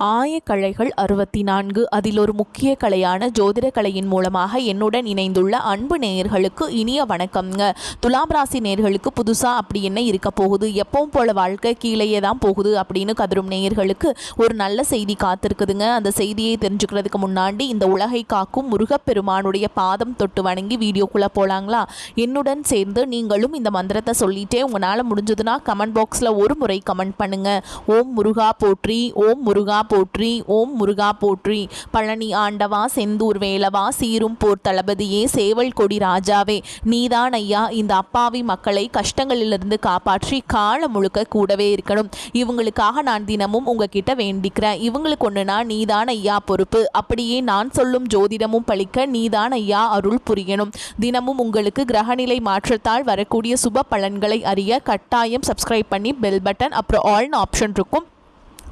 ஆயக்கலைகள் 64 அதில் ஒரு முக்கிய கலையான ஜோதிட கலையின் மூலமாக என்னுடன் இணைந்துள்ள அன்பு நேயர்களுக்கு இனிய வணக்கம்ங்க. துலாம் ராசி நேயர்களுக்கு புதுசாக அப்படி என்ன இருக்க போகுது, எப்பவும் போல வாழ்க்கை கீழேயே தான் போகுது அப்படின்னு கதரும் நேயர்களுக்கு ஒரு நல்ல செய்தி காத்திருக்குதுங்க. அந்த செய்தியை தெரிஞ்சுக்கிறதுக்கு முன்னாடி இந்த உலகை காக்கும் முருகப்பெருமானுடைய பாதம் தொட்டு வணங்கி வீடியோக்குள்ளே போகலாங்களா? என்னுடன் சேர்ந்து நீங்களும் இந்த மந்திரத்தை சொல்லிட்டே உங்களால் முடிஞ்சதுன்னா கமெண்ட் பாக்ஸில் ஒரு முறை கமெண்ட் பண்ணுங்க. ஓம் முருகா போற்றி, ஓம் முருகா போற்றி, ஓம் முருகா போற்றி. பழனி ஆண்டவா, செந்தூர் வேலவா, சீரும் போர் தளபதியே, சேவல் கொடி ராஜாவே, நீதான் ஐயா இந்த அப்பாவி மக்களை கஷ்டங்களிலிருந்து காப்பாற்றி காலம் முழுக்க கூடவே இருக்கணும். இவங்களுக்காக நான் தினமும் உங்ககிட்ட வேண்டிக்கிறேன். இவங்களுக்கு ஒன்றுனா நீதான் ஐயா பொறுப்பு. அப்படியே நான் சொல்லும் ஜோதிடமும் பழிக்க நீதான் ஐயா அருள் புரியணும். தினமும் உங்களுக்கு கிரகநிலை மாற்றத்தால் வரக்கூடிய சுப பலன்களை அறிய கட்டாயம் சப்ஸ்கிரைப் பண்ணி பெல் பட்டன் அப்புறம் ஆல்னு ஆப்ஷன் இருக்கும்,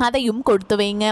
அதையும் கொடுத்து வைங்க.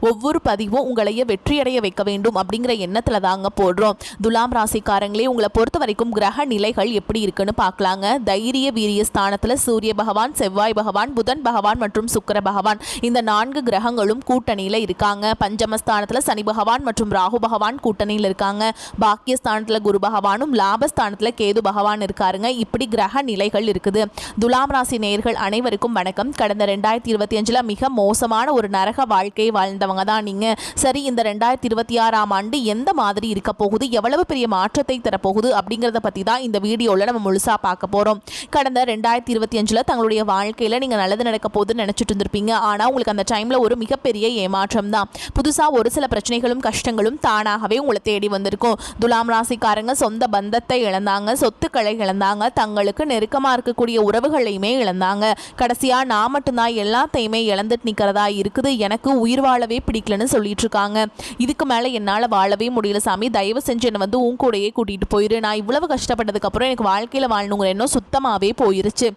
ஒவ்வொரு பதிவும் உங்களைய வெற்றியடைய வைக்க வேண்டும் அப்படிங்கிற எண்ணத்தில் தாங்க போடுறோம். துலாம் ராசிக்காரங்களே, உங்களை பொறுத்த வரைக்கும் கிரக நிலைகள் எப்படி இருக்குன்னு பார்க்கலாங்க. தைரிய வீரிய ஸ்தானத்தில் சூரிய பகவான், செவ்வாய் பகவான், புதன் பகவான் மற்றும் சுக்கிர பகவான் இந்த 4 கிரகங்களும் கூட்டணியில் இருக்காங்க. பஞ்சமஸ்தானத்தில் சனி பகவான் மற்றும் ராகு பகவான் கூட்டணியில் இருக்காங்க. பாக்கியஸ்தானத்தில் குரு பகவானும் லாபஸ்தானத்தில் கேது பகவான் இருக்காருங்க. இப்படி கிரக நிலைகள் இருக்குது. துலாம் ராசி நேயர்கள் அனைவருக்கும் வணக்கம். கடந்த 2025 மிக மோசமாக ஒரு நரக வாழ்க்கையை வாழ்ந்தவங்க தான் நீங்க. சரி, இந்த 2026ஆம் ஆண்டு எந்த மாதிரி இருக்க போகுது, எவ்வளவு பெரிய மாற்றத்தை தரப்போகுது அப்படிங்கிறத பற்றி தான் இந்த வீடியோவில் நம்ம முழுசாக பார்க்க போகிறோம். கடந்த 2025 தங்களுடைய வாழ்க்கையில் நீங்கள் நல்லது நடக்க போகுதுன்னு நினச்சிட்டு இருந்திருப்பீங்க. ஆனால் உங்களுக்கு அந்த டைமில் ஒரு மிகப்பெரிய ஏமாற்றம் தான். புதுசாக ஒரு சில பிரச்சனைகளும் கஷ்டங்களும் தானாகவே உங்களை தேடி வந்திருக்கும். துலாம் ராசிக்காரங்க சொந்த பந்தத்தை இழந்தாங்க, சொத்துக்களை இழந்தாங்க, தங்களுக்கு நெருக்கமாக இருக்கக்கூடிய உறவுகளையுமே இழந்தாங்க. கடைசியாக நான் மட்டும்தான் எல்லாத்தையுமே இழந்துட்டு நிற்கிறதா இருக்குது, எனக்கு உயிர் வாழவே பிடிக்கலன்னு சொல்லிட்டு இருக்காங்க. இதுக்கு மேலே என்னால் வாழவே முடியல சாமி, தயவு செஞ்சு என்னை வந்து உன் கூடையே கூட்டிகிட்டு போயிரு. நான் இவ்வளவு கஷ்டப்பட்டதுக்கப்புறம் எனக்கு வாழ்க்கையில் வாழணுங்கிற எண்ணம் சுத்தமாகவே போயிருச்சு.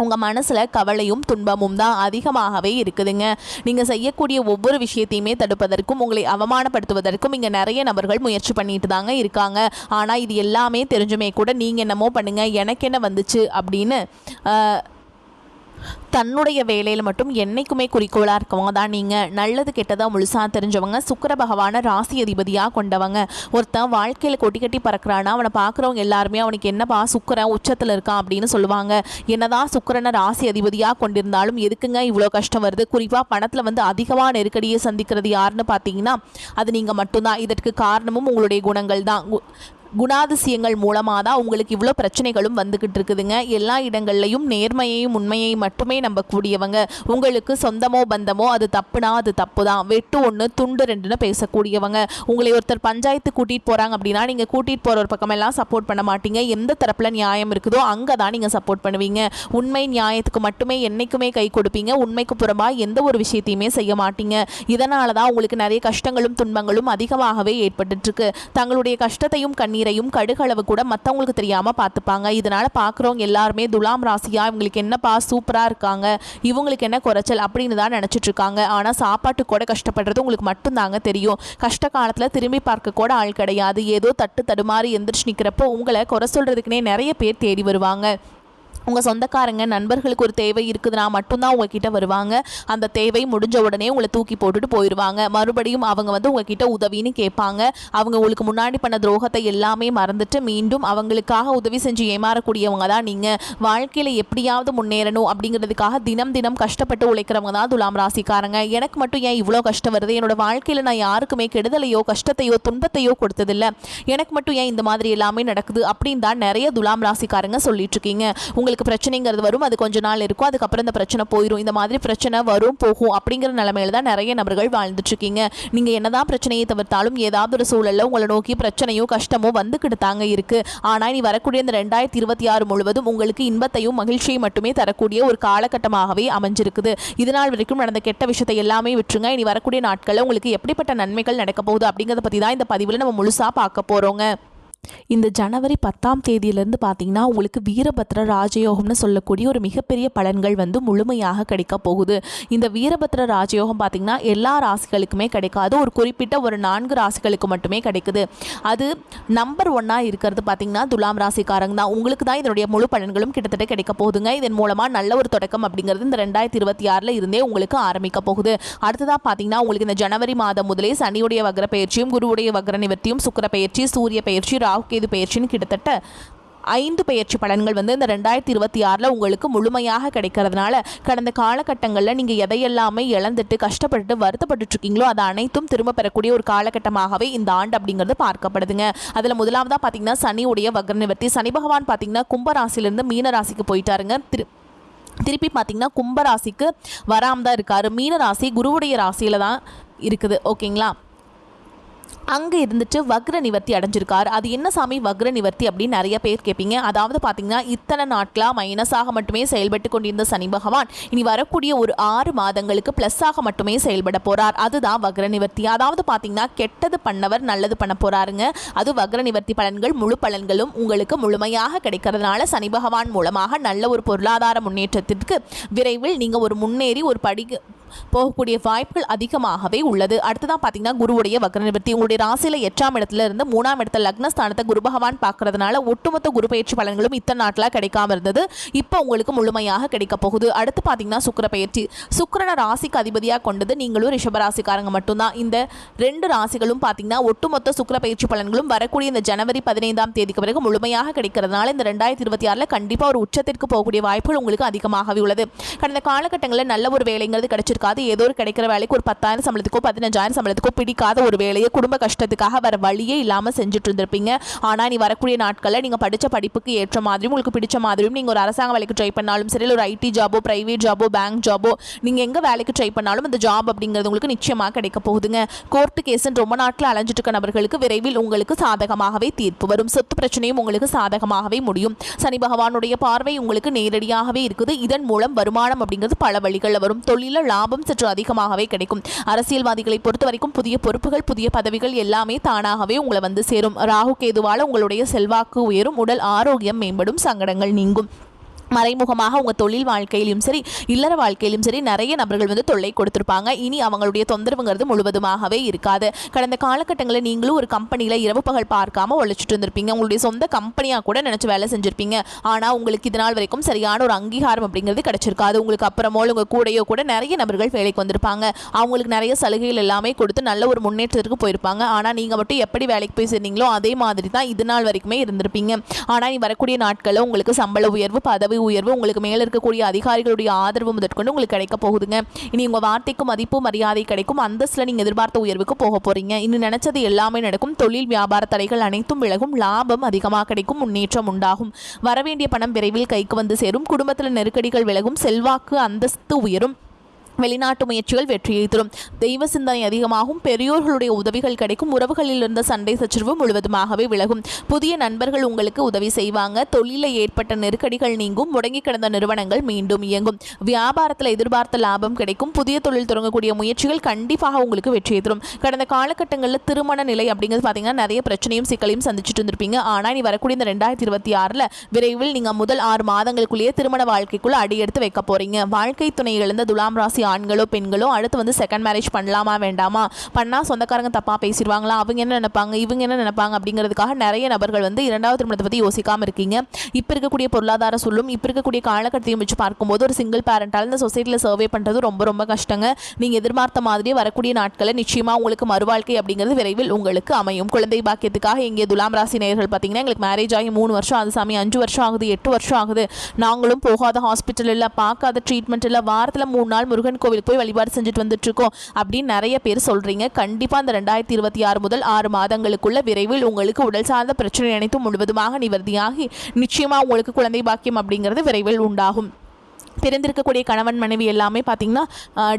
உங்கள் மனசில் கவலையும் துன்பமும் தான் அதிகமாகவே இருக்குதுங்க. நீங்கள் செய்யக்கூடிய ஒவ்வொரு விஷயத்தையுமே தடுப்பதற்கும் உங்களை அவமானப்படுத்துவதற்கும் இங்கே நிறைய நபர்கள் முயற்சி பண்ணிட்டு தாங்க இருக்காங்க. ஆனால் இது எல்லாமே தெரிஞ்சுமே கூட நீங்கள் என்னமோ பண்ணுங்கள், எனக்கு என்ன வந்துச்சு அப்படின்னு தன்னுடைய வேலையில் மட்டும் என்னைக்குமே குறிக்கோளாக இருக்கவங்க தான் நீங்கள். நல்லது கெட்டதாக முழுசாக தெரிஞ்சவங்க. சுக்கிர பகவானை ராசி அதிபதியாக கொண்டவங்க. ஒருத்தன் வாழ்க்கையில் கொட்டி கட்டி பறக்கிறான்னா அவனை பார்க்குறவங்க எல்லாருமே அவனுக்கு என்னப்பா சுக்கிரன் உச்சத்தில் இருக்கான் அப்படின்னு சொல்லுவாங்க. என்னதான் சுக்கிரனை ராசி அதிபதியாக கொண்டிருந்தாலும் எதுக்குங்க இவ்வளோ கஷ்டம் வருது? குறிப்பாக பணத்தில் வந்து அதிகமாக நெருக்கடியை சந்திக்கிறது யாருன்னு பார்த்தீங்கன்னா அது நீங்கள் மட்டும்தான். இதற்கு காரணமும் உங்களுடைய குணங்கள் தான். குணாதிசயங்கள் மூலமாக தான் உங்களுக்கு இவ்வளோ பிரச்சனைகளும் வந்துக்கிட்டு இருக்குதுங்க. எல்லா இடங்கள்லையும் நேர்மையையும் உண்மையையும் மட்டுமே நம்பக்கூடியவங்க. உங்களுக்கு சொந்தமோ பந்தமோ அது தப்புனா அது தப்பு தான், வெட்டு 1 துண்டு 2ன்னு பேசக்கூடியவங்க. உங்களை ஒருத்தர் பஞ்சாயத்து கூட்டிகிட்டு போகிறாங்க அப்படின்னா நீங்கள் கூட்டிகிட்டு போகிற ஒரு பக்கமெல்லாம் சப்போர்ட் பண்ண மாட்டீங்க. எந்த தரப்பில் நியாயம் இருக்குதோ அங்கே தான் நீங்கள் சப்போர்ட் பண்ணுவீங்க. உண்மை நியாயத்துக்கு மட்டுமே என்றைக்குமே கை கொடுப்பீங்க. உண்மைக்கு புறமாக எந்த ஒரு விஷயத்தையுமே செய்ய மாட்டீங்க. இதனால தான் உங்களுக்கு நிறைய கஷ்டங்களும் துன்பங்களும் அதிகமாகவே ஏற்பட்டுருக்கு. தங்களுடைய கஷ்டத்தையும் கண்ணீரையும் கடுகளவு கூட மற்றவங்களுக்கு தெரியாமல் பார்த்துப்பாங்க. இதனால் பார்க்குறவங்க எல்லாருமே துலாம் ராசியா இவங்களுக்கு என்னப்பா சூப்பராக இருக்காங்க, இவங்களுக்கு என்ன குறைச்சல் அப்படின்னு தான் நினச்சிட்டு இருக்காங்க. ஆனால் சாப்பாட்டு கூட கஷ்டப்படுறது உங்களுக்கு மட்டும்தாங்க தெரியும். கஷ்ட காலத்தில் திரும்பி பார்க்க கூட ஆள் கிடையாது. ஏதோ தட்டு தடுமாறி எந்திரிச்சு நிற்கிறப்போ உங்களை குறை சொல்கிறதுக்குனே நிறைய பேர் தேடி வருவாங்க. உங்கள் சொந்தக்காரங்க நண்பர்களுக்கு ஒரு தேவை இருக்குதுன்னா மட்டும்தான் உங்ககிட்ட வருவாங்க. அந்த தேவை முடிஞ்ச உடனே உங்களை தூக்கி போட்டுட்டு போயிடுவாங்க. மறுபடியும் அவங்க வந்து உங்ககிட்ட உதவின்னு கேட்பாங்க. அவங்க உங்களுக்கு முன்னாடி பண்ண துரோகத்தை எல்லாமே மறந்துட்டு மீண்டும் அவங்களுக்காக உதவி செஞ்சு ஏமாறக்கூடியவங்க தான் நீங்கள். வாழ்க்கையில் எப்படியாவது முன்னேறணும் அப்படிங்கிறதுக்காக தினம் தினம் கஷ்டப்பட்டு உழைக்கிறவங்க தான் துலாம் ராசிக்காரங்க. எனக்கு மட்டும் ஏன் இவ்வளோ கஷ்டம் வருது, என்னோட வாழ்க்கையில் நான் யாருக்குமே கெடுதலையோ கஷ்டத்தையோ துன்பத்தையோ கொடுத்ததில்லை, எனக்கு மட்டும் ஏன் இந்த மாதிரி எல்லாமே நடக்குது அப்படின்னு தான் நிறைய துலாம் ராசிக்காரங்க சொல்லிட்டு இருக்கீங்க. உங்களுக்கு பிரச்சனைங்கிறது வரும், அது கொஞ்ச நாள் இருக்கும், அதுக்கப்புறம் இந்த பிரச்சனை போயிடும். இந்த மாதிரி பிரச்சனை வரும் போகும் அப்படிங்கிற நிலைமையில தான் நிறைய நபர்கள் வாழ்ந்துட்டு இருக்கீங்க. நீங்க என்னதான் பிரச்சனையை தவிர்த்தாலும் ஏதாவது ஒரு சூழல்ல உங்களை நோக்கி பிரச்சனையோ கஷ்டமோ வந்துக்கிட்டு தாங்க இருக்கு. ஆனா நீ வரக்கூடிய இந்த 2026 முழுவதும் உங்களுக்கு இன்பத்தையும் மகிழ்ச்சியை மட்டுமே தரக்கூடிய ஒரு காலகட்டமாகவே அமைஞ்சிருக்குது. இதனால் வரைக்கும் நடந்த கெட்ட விஷயத்தை எல்லாமே விட்டுருங்க. இனி வரக்கூடிய நாட்களில் உங்களுக்கு எப்படிப்பட்ட நன்மைகள் நடக்க போகுது அப்படிங்கிறத பத்தி தான் இந்த பதிவில் நம்ம முழுசா பார்க்க போறோங்க. இந்த ஜனவரி 10ஆம் தேதியிலேருந்து பார்த்தீங்கன்னா உங்களுக்கு வீரபத்ர ராஜயோகம்னு சொல்லக்கூடிய ஒரு மிகப்பெரிய பலன்கள் வந்து முழுமையாக கிடைக்க போகுது. இந்த வீரபத்ர ராஜயோகம் பார்த்தீங்கன்னா எல்லா ராசிகளுக்குமே கிடைக்காது, ஒரு குறிப்பிட்ட ஒரு 4 ராசிகளுக்கு மட்டுமே கிடைக்குது. அது நம்பர் 1ஆக இருக்கிறது பார்த்தீங்கன்னா துலாம் ராசிக்காரங்க தான். உங்களுக்கு தான் இதனுடைய முழு பலன்களும் கிட்டத்தட்ட கிடைக்க போகுதுங்க. இதன் மூலமாக நல்ல ஒரு தொடக்கம் அப்படிங்கிறது இந்த 2026 இருந்தே உங்களுக்கு ஆரம்பிக்க போகுது. அடுத்ததாக பார்த்தீங்கன்னா உங்களுக்கு இந்த ஜனவரி மாதம் முதலே சனியுடைய வக்ர பயிற்சியும் குருவுடைய வக்ர நிவர்த்தியும் சுக்கிர பயிற்சி சூரிய பயிற்சி ராகு கேது பயிற்சின்னு கிட்டத்தட்ட 5 பயிற்சி பலன்கள் வந்து இந்த 2026 உங்களுக்கு முழுமையாக கிடைக்கிறதுனால கடந்த காலகட்டங்களில் நீங்கள் எதையெல்லாமே இழந்துட்டு கஷ்டப்பட்டு வருத்தப்பட்டு இருக்கீங்களோ அதை அனைத்தும் திரும்ப பெறக்கூடிய ஒரு காலகட்டமாகவே இந்த ஆண்டு அப்படிங்கிறது பார்க்கப்படுதுங்க. அதில் முதலாவதாக பார்த்தீங்கன்னா சனியுடைய வக்ர நிவர்த்தி. சனி பகவான் பார்த்தீங்கன்னா கும்பராசிலிருந்து மீன ராசிக்கு போயிட்டாருங்க. திருப்பி பார்த்தீங்கன்னா கும்பராசிக்கு வராமல் தான் இருக்காரு. மீன ராசி குருவுடைய ராசியில் தான் இருக்குது. ஓகேங்களா, அங்கே இருந்துட்டு வக்ர நிவர்த்தி அடைஞ்சிருக்கார். அது என்ன சாமி வக்ர நிவர்த்தி அப்படின்னு நிறைய பேர் கேட்பீங்க. அதாவது பார்த்தீங்கன்னா இத்தனை நாட்களாக மைனஸாக மட்டுமே செயல்பட்டு கொண்டிருந்த சனி பகவான் இனி வரக்கூடிய ஒரு 6 மாதங்களுக்கு ப்ளஸ்ஸாக மட்டுமே செயல்பட போகிறார். அதுதான் வக்ர நிவர்த்தி. அதாவது பார்த்தீங்கன்னா கெட்டது பண்ணவர் நல்லது பண்ண போகிறாருங்க. அது வக்ர நிவர்த்தி பலன்கள். முழு பலன்களும் உங்களுக்கு முழுமையாக கிடைக்கிறதுனால சனி பகவான் மூலமாக நல்ல ஒரு பொருளாதார முன்னேற்றத்திற்கு விரைவில் நீங்கள் ஒரு முன்னேறி ஒரு படி போகக்கூடிய வாய்ப்புகள் அதிகமாகவே உள்ளது. அடுத்ததான் பார்த்தீங்கன்னா குருவுடைய வக்ர நிவர்த்தி. உங்களுடைய ராசியில் 8ஆம் இடத்துல இருந்து 3ஆம் இடத்துல லக்னஸ்தானத்தை குரு பகவான் பார்க்கறதுனால ஒட்டுமொத்த குரு பயிற்சி பலன்களும் இத்தனை நாட்களாக கிடைக்காம இருந்தது, இப்போ உங்களுக்கு முழுமையாக கிடைக்க போகுது. அடுத்து பார்த்தீங்கன்னா சுக்கிர பயிற்சி. சுக்கிரனை ராசிக்கு அதிபதியாக கொண்டது நீங்களும் ரிஷபராசிக்காரங்க மட்டும்தான். இந்த 2 ராசிகளும் பார்த்தீங்கன்னா ஒட்டுமொத்த சுக்கிர பயிற்சி பலன்களும் வரக்கூடிய இந்த ஜனவரி 15ஆம் தேதிக்கு பிறகு முழுமையாக கிடைக்கிறதுனால இந்த 2026 கண்டிப்பாக ஒரு உச்சத்திற்கு போகக்கூடிய வாய்ப்புகள் உங்களுக்கு அதிகமாகவே உள்ளது. கடந்த காலகட்டங்களில் நல்ல ஒரு வேலைங்கிறது கிடைச்சிருக்கு. ஏதோ ஒரு கிடைக்கிற வேலைக்கு ஒரு 10,000 சம்பளத்துக்கோ 15,000 சம்பளத்துக்கோ பிடிக்காத ஒரு வேலையை குடும்ப கஷ்டத்துக்காக வர வழியே இல்லாமல் செஞ்சுட்டு இருந்திருப்பீங்க. ஆனால் நீ வரக்கூடிய நாட்களில் நீங்கள் படித்த படிப்புக்கு ஏற்ற மாதிரியும் உங்களுக்கு பிடிச்ச மாதிரியும் நீங்கள் ஒரு அரசாங்க வேலைக்கு ட்ரை பண்ணாலும் சரி, ஒரு ஐடி ஜாபோ பிரைவேட் ஜாபோ பேங்க் ஜாபோ நீங்கள் எங்கே வேலைக்கு ட்ரை பண்ணாலும் அந்த ஜாப் அப்படிங்கிறது உங்களுக்கு நிச்சயமாக கிடைக்க போகுதுங்க. கோர்ட்டு கேஸுன்னு ரொம்ப நாட்கள் அலைஞ்சிட்டு இருக்க நபர்களுக்கு விரைவில் உங்களுக்கு சாதகமாகவே தீர்ப்பு வரும். சொத்து பிரச்சனையும் உங்களுக்கு சாதகமாகவே முடியும். சனி பகவானுடைய பார்வை உங்களுக்கு நேரடியாகவே இருக்குது. இதன் மூலம் வருமானம் அப்படிங்கிறது பல வழிகளில் வரும். தொழில லாபம் சற்று அதிகமாகவே கிடைக்கும். அரசியல்வாதிகளை பொறுத்த வரைக்கும் புதிய பொறுப்புகள் புதிய பதவிகள் எல்லாமே தானாகவே உங்களை வந்து சேரும். ராகு கேதுவால உங்களுடைய செல்வாக்கு உயரும், உடல் ஆரோக்கியம் மேம்படும், சங்கடங்கள் நீங்கும். மறைமுகமாக உங்கள் தொழில் வாழ்க்கையிலும் சரி இல்லற வாழ்க்கையிலும் சரி நிறைய நபர்கள் வந்து தொல்லை கொடுத்துருப்பாங்க. இனி அவங்களுடைய தொந்தரவுங்கிறது முழுவதுமாகவே இருக்காது. கடந்த காலகட்டங்களில் நீங்களும் ஒரு கம்பெனியில் இரவு பகல் பார்க்காம உழைச்சிட்டு இருந்திருப்பீங்க. உங்களுடைய சொந்த கம்பெனியாக கூட நினச்சி வேலை செஞ்சுருப்பீங்க. ஆனால் உங்களுக்கு இதனால் வரைக்கும் சரியான ஒரு அங்கீகாரம் அப்படிங்கிறது கிடைச்சிருக்காது. உங்களுக்கு அப்புறமோ உங்கள் கூடையோ கூட நிறைய நபர்கள் வேலைக்கு வந்திருப்பாங்க. அவங்களுக்கு நிறைய சலுகைகள் எல்லாமே கொடுத்து நல்ல ஒரு முன்னேற்றத்திற்கு போயிருப்பாங்க. ஆனால் நீங்கள் மட்டும் எப்படி வேலைக்கு போய் சேர்ந்தீங்களோ அதே மாதிரி தான் இது நாள் வரைக்குமே இருந்திருப்பீங்க. ஆனால் நீ வரக்கூடிய நாட்களில் உங்களுக்கு சம்பள உயர்வு பதவி உயர்வு உங்களுக்கு மேலே இருக்கக்கூடிய அதிகாரிகளுடைய ஆதரவு முதற்கொண்டு உங்களுக்கு கிடைக்க போகுதுங்க. இனி உங்கள் வார்த்தைக்கு மதிப்பு மரியாதை கிடைக்கும். அந்தஸ்தில் நீங்கள் எதிர்பார்த்த உயர்வுக்கு போக போகிறீங்க. இன்னும் நினைச்சது எல்லாமே நடக்கும். தொழில் வியாபார தடைகள் அனைத்தும் விலகும். லாபம் அதிகமாக கிடைக்கும். முன்னேற்றம் உண்டாகும். வரவேண்டிய பணம் விரைவில் கைக்கு வந்து சேரும். குடும்பத்தில் நெருக்கடிகள் விலகும். செல்வாக்கு அந்தஸ்து உயரும். வெளிநாட்டு முயற்சிகள் வெற்றியை தரும். தெய்வ சிந்தனை அதிகமாகும். பெரியோர்களுடைய உதவிகள் கிடைக்கும். உறவுகளில் இருந்த சண்டை சச்சரவு முழுவதுமாகவே விலகும். புதிய நண்பர்கள் உங்களுக்கு உதவி செய்வாங்க. தொழிலில் ஏற்பட்ட நெருக்கடிகள் நீங்கும். முடங்கி கிடந்த நிறுவனங்கள் மீண்டும் இயங்கும். வியாபாரத்தில் எதிர்பார்த்த லாபம் கிடைக்கும். புதிய தொழில் தொடங்கக்கூடிய முயற்சிகள் கண்டிப்பாக உங்களுக்கு வெற்றியை தரும். கடந்த காலகட்டங்களில் திருமண நிலை அப்படிங்கிறது பார்த்தீங்கன்னா நிறைய பிரச்சனையும் சிக்கலையும் சந்திச்சுட்டு இருந்திருப்பீங்க. ஆனால் நீ வரக்கூடிய இந்த 2026 விரைவில் நீங்கள் முதல் 6 மாதங்களுக்குள்ளேயே திருமண வாழ்க்கைக்குள்ள அடி எடுத்து வைக்க போறீங்க. வாழ்க்கை துணை இழந்த துலாம் ராசி ஆண்களோ பெண்களோ அடுத்து வந்து செகண்ட் மேரேஜ் பண்ணலாமா வேண்டாமா, பண்ணால் சொந்தக்காரங்க தப்பாக பேசிடுவாங்களா, அவங்க என்ன நினைப்பாங்க இவங்க என்ன நினைப்பாங்க அப்படிங்கிறதுக்காக நிறைய நபர்கள் வந்து 2வது திருமணத்தை பற்றி யோசிக்காமல் இருக்கீங்க. இப்போ இருக்கக்கூடிய பொருளாதார சொல்லும் இப்போ இருக்கக்கூடிய காலகட்டத்தையும் வச்சு பார்க்கும்போது ஒரு சிங்கிள் பேரண்டால் இந்த சொசைட்டியில் சர்வே பண்ணுறது ரொம்ப ரொம்ப கஷ்டங்க. நீங்கள் எதிர்பார்த்த மாதிரியே வரக்கூடிய நாட்களில் நிச்சயமாக உங்களுக்கு மறுவாழ்க்கை அப்படிங்கிறது விரைவில் உங்களுக்கு அமையும். குழந்தை பாக்கியத்துக்காக இங்கே துலாம் ராசி நேயர்கள் பார்த்தீங்கன்னா எங்களுக்கு மேரேஜ் ஆகி 3 வருஷம் ஆகுது சாமி, 5 வருஷம் ஆகுது, 8 வருஷம் ஆகுது, நாங்களும் போகாத ஹாஸ்பிட்டல் இல்லை, பார்க்காத ட்ரீட்மெண்ட் இல்லை, வாரத்தில் 3 நாள் முருகன் கோவிலுக்கு போய் வழிபாடு செஞ்சுட்டு வந்துட்டு இருக்கோம் அப்படின்னு நிறைய பேர் சொல்றீங்க. கண்டிப்பா இந்த 2026 முதல் 6 மாதங்களுக்குள்ள விரைவில் உங்களுக்கு உடல் சார்ந்த பிரச்சனை அனைத்தும் முழுவதுமாக நிவர்த்தியாகி நிச்சயமா உங்களுக்கு குழந்தை பாக்கியம் அப்படிங்கிறது விரைவில் உண்டாகும். பிரிந்திருக்கக்கூடிய கணவன் மனைவி எல்லாமே பார்த்தீங்கன்னா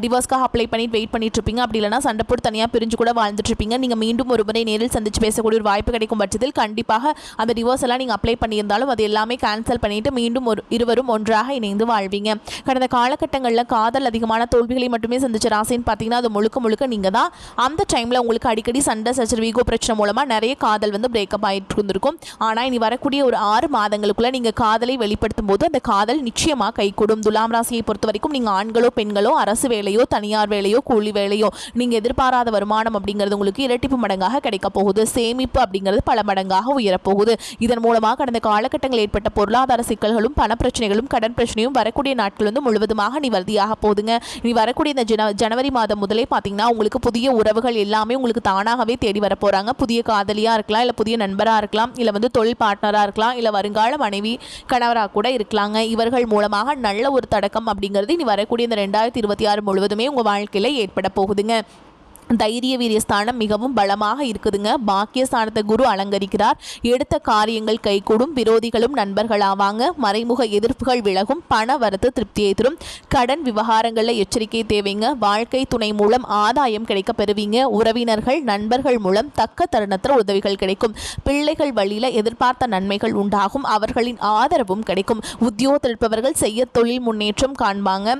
டிவோர்ஸ்க்காக அப்ளை பண்ணிட்டு வெயிட் பண்ணிட்டு இருப்பீங்க. அப்படி இல்லைனா சண்டை போட்டு தனியாக பிரிஞ்சு கூட வாழ்ந்துட்டு இருப்பீங்க. நீங்கள் மீண்டும் ஒரு முறை நேரில் சந்திச்சு பேசக்கூடிய ஒரு வாய்ப்பு கிடைக்கும் பட்சத்தில் கண்டிப்பாக அந்த டிவோர்ஸ் எல்லாம் நீங்கள் அப்ளை பண்ணியிருந்தாலும் அது எல்லாமே கேன்சல் பண்ணிட்டு மீண்டும் இருவரும் ஒன்றாக இணைந்து வாழ்வீங்க. கடந்த காலகட்டங்களில் காதல் அதிகமான தோல்விகளை மட்டுமே சந்திச்ச ராசின்னு பார்த்தீங்கன்னா அது முழுக்க நீங்கள் தான். அந்த டைமில் உங்களுக்கு அடிக்கடி சண்டை சச்சரவு ஈகோ பிரச்சனை மூலமாக நிறைய காதல் வந்து பிரேக்கப் ஆகிட்டு இருந்திருக்கும். ஆனால் இனி வரக்கூடிய ஒரு 6 மாதங்களுக்குள்ள நீங்கள் காதலை வெளிப்படுத்தும் போது அந்த காதல் நிச்சயமாக கைகூடும். துலாம் ராசியை பொறுத்த வரைக்கும் நீங்கள் ஆண்களோ பெண்களோ அரசு வேலையோ தனியார் வேலையோ கூலி வேலையோ நீங்கள் எதிர்பாராத வருமானம் அப்படிங்கிறது உங்களுக்கு இரட்டிப்பு மடங்காக கிடைக்க போகுது. சேமிப்பு அப்படிங்கிறது பல மடங்காக உயரப்போகுது. இதன் மூலமாக கடந்த காலகட்டங்களில் ஏற்பட்ட பொருளாதார சிக்கல்களும் பணப்பிரச்சனைகளும் கடன் பிரச்சனையும் வரக்கூடிய நாட்கள் வந்து முழுவதுமாக நிவர்த்தியாக போகுதுங்க. இனி வரக்கூடிய இந்த ஜனவரி மாதம் முதலே பார்த்தீங்கன்னா உங்களுக்கு புதிய உறவுகள் எல்லாமே உங்களுக்கு தானாகவே தேடி வர போகிறாங்க. புதிய காதலியாக இருக்கலாம், இல்லை புதிய நண்பராக இருக்கலாம், இல்லை வந்து தொழில் பார்ட்னராக இருக்கலாம், இல்லை வருங்கால மனைவி கணவராக கூட இருக்கலாங்க. இவர்கள் மூலமாக நல்ல ஒரு தடக்கம் அப்படிங்கிறது இனி வரக்கூடிய இந்த 2026 முழுவதுமே உங்கள் வாழ்க்கையில் ஏற்பட போகுதுங்க. தைரிய வீரிய ஸ்தானம் மிகவும் பலமாக இருக்குதுங்க. பாக்கியஸ்தானத்தை குரு அலங்கரிக்கிறார். எடுத்த காரியங்கள் கைகூடும். விரோதிகளும் நண்பர்களாவாங்க. மறைமுக எதிர்ப்புகள் விலகும். பண வரத்து திருப்தியை தரும். கடன் விவகாரங்களில் எச்சரிக்கை தேவைங்க. வாழ்க்கை துணை மூலம் ஆதாயம் கிடைக்க பெறுவீங்க. உறவினர்கள் நண்பர்கள் மூலம் தக்க தருணத்தில் உதவிகள் கிடைக்கும். பிள்ளைகள் வழியில் எதிர்பார்த்த நன்மைகள் உண்டாகும். அவர்களின் ஆதரவும் கிடைக்கும். உத்தியோகத்தில் இருப்பவர்கள் செய்ய தொழில் முன்னேற்றம் காண்பாங்க.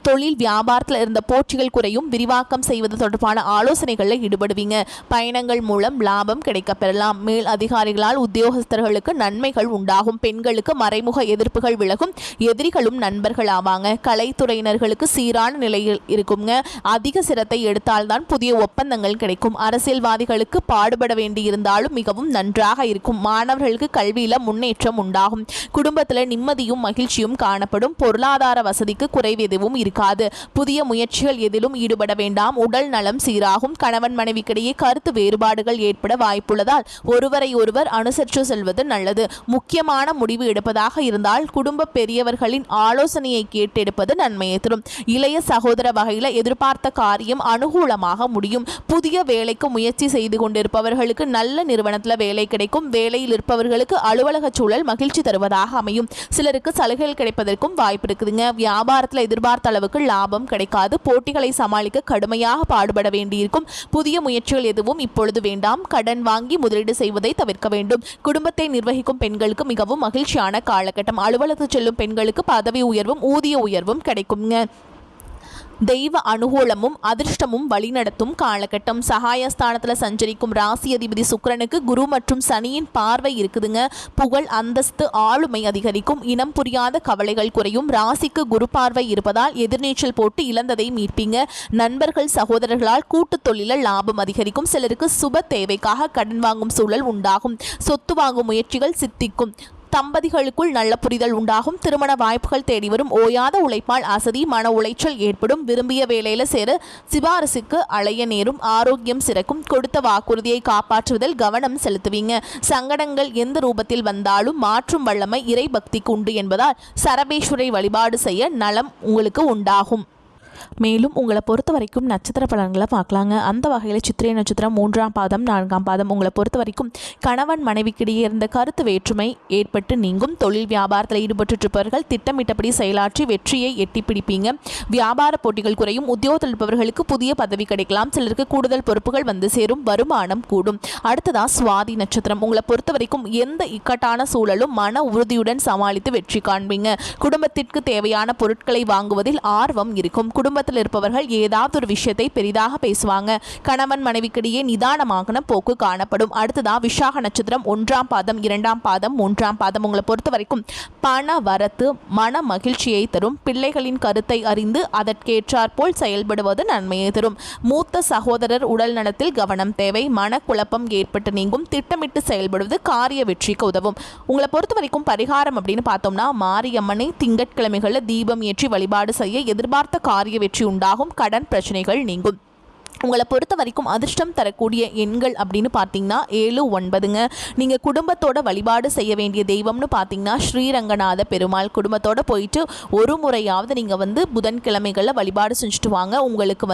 தொழில் வியாபாரத்தில் இருந்த போட்டிகள் குறையும். விரிவாக்கம் செய்வது தொடர்பான ஆலோசனைகளில் ஈடுபடுவீங்க. பயணங்கள் மூலம் லாபம் கிடைக்க பெறலாம். மேல் அதிகாரிகளால் உத்தியோகஸ்தர்களுக்கு நன்மைகள் உண்டாகும். பெண்களுக்கு மறைமுக எதிர்ப்புகள் விலகும். எதிரிகளும் நண்பர்கள் ஆவாங்க. கலைத்துறையினர்களுக்கு சீரான நிலையில் இருக்குங்க. அதிக சிரத்தை எடுத்தால்தான் புதிய ஒப்பந்தங்கள் கிடைக்கும். அரசியல்வாதிகளுக்கு பாடுபட வேண்டியிருந்தாலும் மிகவும் நன்றாக இருக்கும். மாணவர்களுக்கு கல்வியில முன்னேற்றம் உண்டாகும். குடும்பத்தில் நிம்மதியும் மகிழ்ச்சியும் காணப்படும். பொருளாதார வசதிக்கு குறைவு இருக்காது. புதிய முயற்சிகள் எதிலும் ஈடுபட வேண்டாம். உடல் நலம் சீராகும். கணவன் மனைவிக்கிடையே கருத்து வேறுபாடுகள் ஏற்பட வாய்ப்புள்ளதால் ஒருவரை ஒருவர் அனுசரித்து செல்வது நல்லது. முக்கியமான முடிவு எடுப்பதாக இருந்தால் குடும்ப பெரியவர்களின் ஆலோசனையை கேட்டெடுப்பது நன்மையை தரும். இளைய சகோதர வகையில் எதிர்பார்த்த காரியம் அனுகூலமாக முடியும். புதிய வேலைக்கு முயற்சி செய்து கொண்டிருப்பவர்களுக்கு நல்ல நிறுவனத்தில் வேலை கிடைக்கும். வேலையில் இருப்பவர்களுக்கு அலுவலக சூழல் மகிழ்ச்சி தருவதாக அமையும். சிலருக்கு சலுகைகள் கிடைப்பதற்கும் வாய்ப்பு இருக்குதுங்க. வியாபாரத்தில் எதிர்பார்த்த அளவுக்கு லாபம் கிடைக்காது. போட்டிகளை சமாளிக்க கடுமையாக பாடுபட வேண்டியிருக்கும். புதிய முயற்சிகள் எதுவும் இப்பொழுது வேண்டாம். கடன் வாங்கி முதலீடு செய்வதை தவிர்க்க வேண்டும். குடும்பத்தை நிர்வகிக்கும் பெண்களுக்கு மிகவும் மகிழ்ச்சியான காலகட்டம். அலுவலகத்தில் செல்லும் பெண்களுக்கு பதவி உயர்வும் ஊதிய உயர்வும் கிடைக்குங்க. தெய்வ அனுகூலமும் அதிர்ஷ்டமும் வழிநடத்தும் காலகட்டம். சகாயஸ்தானத்தில் சஞ்சரிக்கும் ராசி அதிபதி சுக்கிரனுக்கு குரு மற்றும் சனியின் பார்வை இருக்குதுங்க. புகழ் அந்தஸ்து ஆளுமை அதிகரிக்கும். இனம் புரியாத கவலைகள் குறையும். ராசிக்கு குரு பார்வை இருப்பதால் எதிர்நீச்சல் போட்டு இழந்ததை மீட்பீங்க. நண்பர்கள் சகோதரர்களால் கூட்டு தொழிலில் லாபம் அதிகரிக்கும். சிலருக்கு சுப தேவைக்காக கடன் வாங்கும் சூழல் உண்டாகும். சொத்து வாங்கும் முயற்சிகள் சித்திக்கும். தம்பதிகளுக்குள் நல்ல புரிதல் உண்டாகும். திருமண வாய்ப்புகள் தேடி வரும். ஓயாத உழைப்பால் அசதி மன உளைச்சல் ஏற்படும். விரும்பிய வேலையில சேர சிபாரிசுக்கு அலைய நேரும். ஆரோக்கியம் சிறக்கும். கொடுத்த வாக்குறுதியை காப்பாற்றுவதில் கவனம் செலுத்துவீங்க. சங்கடங்கள் எந்த ரூபத்தில் வந்தாலும் மாற்றும் வல்லமை இறை பக்திக்கு உண்டு என்பதால் சரபேஸ்வரை வழிபாடு செய்ய நலம் உங்களுக்கு உண்டாகும். மேலும் உங்களை பொறுத்த வரைக்கும் நட்சத்திர பலன்களை பார்க்கலாங்க. அந்த வகையில் சித்திரை நட்சத்திரம் 3ஆம் பாதம் 4ஆம் பாதம் உங்களை பொறுத்த வரைக்கும் கணவன் மனைவிக்கிடையே இருந்த கருத்து வேற்றுமை ஏற்பட்டு நீங்கும். தொழில் வியாபாரத்தில் ஈடுபட்டு இருப்பவர்கள் திட்டமிட்டபடி செயலாற்றி வெற்றியை எட்டி பிடிப்பீங்க. வியாபார போட்டிகள் குறையும். உத்தியோகத்தில் இருப்பவர்களுக்கு புதிய பதவி கிடைக்கலாம். சிலருக்கு கூடுதல் பொறுப்புகள் வந்து சேரும். வருமானம் கூடும். அடுத்ததா சுவாதி நட்சத்திரம் உங்களை பொறுத்த வரைக்கும் எந்த இக்கட்டான சூழலும் மன உறுதியுடன் சமாளித்து வெற்றி காண்பீங்க. குடும்பத்திற்கு தேவையான பொருட்களை வாங்குவதில் ஆர்வம் இருக்கும். குடும்பத்தில் இருப்பவர்கள் ஏதாவது ஒரு விஷயத்தை பெரிதாக பேசுவாங்க. கணவன் மனைவிக்கிடையே நிதானமான போக்கு காணப்படும். அடுத்ததா விசாக நட்சத்திரம் 1ஆம் பாதம் 2ஆம் பாதம் 3ஆம் பாதம் உங்களை பொறுத்த வரைக்கும் பண வரத்து மன மகிழ்ச்சியை தரும். பிள்ளைகளின் கருத்தை அறிந்து அதற்கேற்றாற்போல் செயல்படுவது நன்மையை தரும். மூத்த சகோதரர் உடல் நலத்தில் கவனம் தேவை. மனக்குழப்பம் ஏற்பட்டு நீங்கும். திட்டமிட்டு செயல்படுவது காரிய வெற்றிக்கு உதவும். உங்களை பொறுத்த வரைக்கும் பரிகாரம் அப்படின்னு பார்த்தோம்னா மாரியம்மனை திங்கட்கிழமைகளில் தீபம் ஏற்றி வழிபாடு செய்ய எதிர்பார்த்த காரிய வெற்றி உண்டாகும். கடன் பிரச்சனைகள் நீங்கும். உங்களை பொறுத்த வரைக்கும் அதிர்ஷ்டம் தரக்கூடிய எண்கள் அப்படின்னு பார்த்தீங்கன்னா 7, 9ங்க. நீங்கள் குடும்பத்தோட வழிபாடு செய்ய வேண்டிய தெய்வம்னு பார்த்தீங்கன்னா ஸ்ரீரங்கநாத பெருமாள். குடும்பத்தோடு போயிட்டு ஒரு முறையாவது நீங்கள் புதன்கிழமைகளில் வழிபாடு செஞ்சுட்டு வாங்க. உங்களுக்கு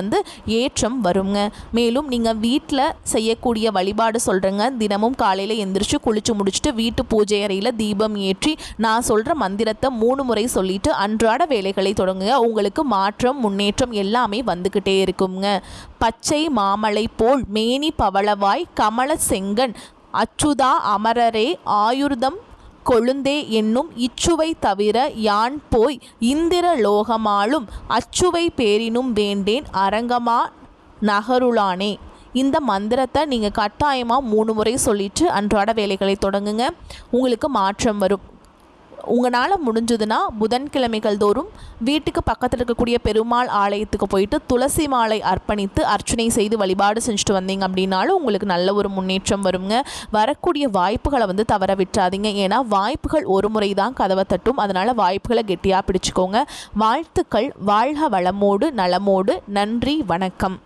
ஏற்றம் வருங்க. மேலும் நீங்கள் வீட்டில் செய்யக்கூடிய வழிபாடு சொல்கிறேங்க. தினமும் காலையில் எந்திரிச்சு குளிச்சு முடிச்சுட்டு வீட்டு பூஜை அறையில் தீபம் ஏற்றி நான் சொல்கிற மந்திரத்தை 3 முறை சொல்லிட்டு அன்றாட வேலைகளை தொடங்குங்க. உங்களுக்கு மாற்றம் முன்னேற்றம் எல்லாமே வந்துக்கிட்டே இருக்குங்க. பச்சை மாமலை போல் மேனி பவளவாய் கமல செங்கன் அச்சுதா அமரரே ஆயுர்தம் கொழுந்தே என்னும் இச்சுவை தவிர யான் போய் இந்திர லோகமாலும் அச்சுவை பேரினும் வேண்டேன் அரங்கமா நகருளானே. இந்த மந்திரத்தை நீங்கள் கட்டாயமாக 3 முறை சொல்லிட்டு அன்றாட வேலைகளை தொடங்குங்க. உங்களுக்கு மாற்றம் வரும். உங்களால் முடிஞ்சதுன்னா புதன்கிழமைகள் தோறும் வீட்டுக்கு பக்கத்தில் இருக்கக்கூடிய பெருமாள் ஆலயத்துக்கு போயிட்டு துளசி மாலை அர்ப்பணித்து அர்ச்சனை செய்து வழிபாடு செஞ்சுட்டு வந்தீங்க அப்படின்னாலும் உங்களுக்கு நல்ல ஒரு முன்னேற்றம் வருங்க. வரக்கூடிய வாய்ப்புகளை தவற விட்டுறாதீங்க. ஏன்னா வாய்ப்புகள் ஒரு முறை தான் கதவை தட்டும். அதனால் வாய்ப்புகளை கெட்டியாக பிடிச்சிக்கோங்க. வாழ்த்துக்கள். வாழ்க வளமோடு நலமோடு. நன்றி, வணக்கம்.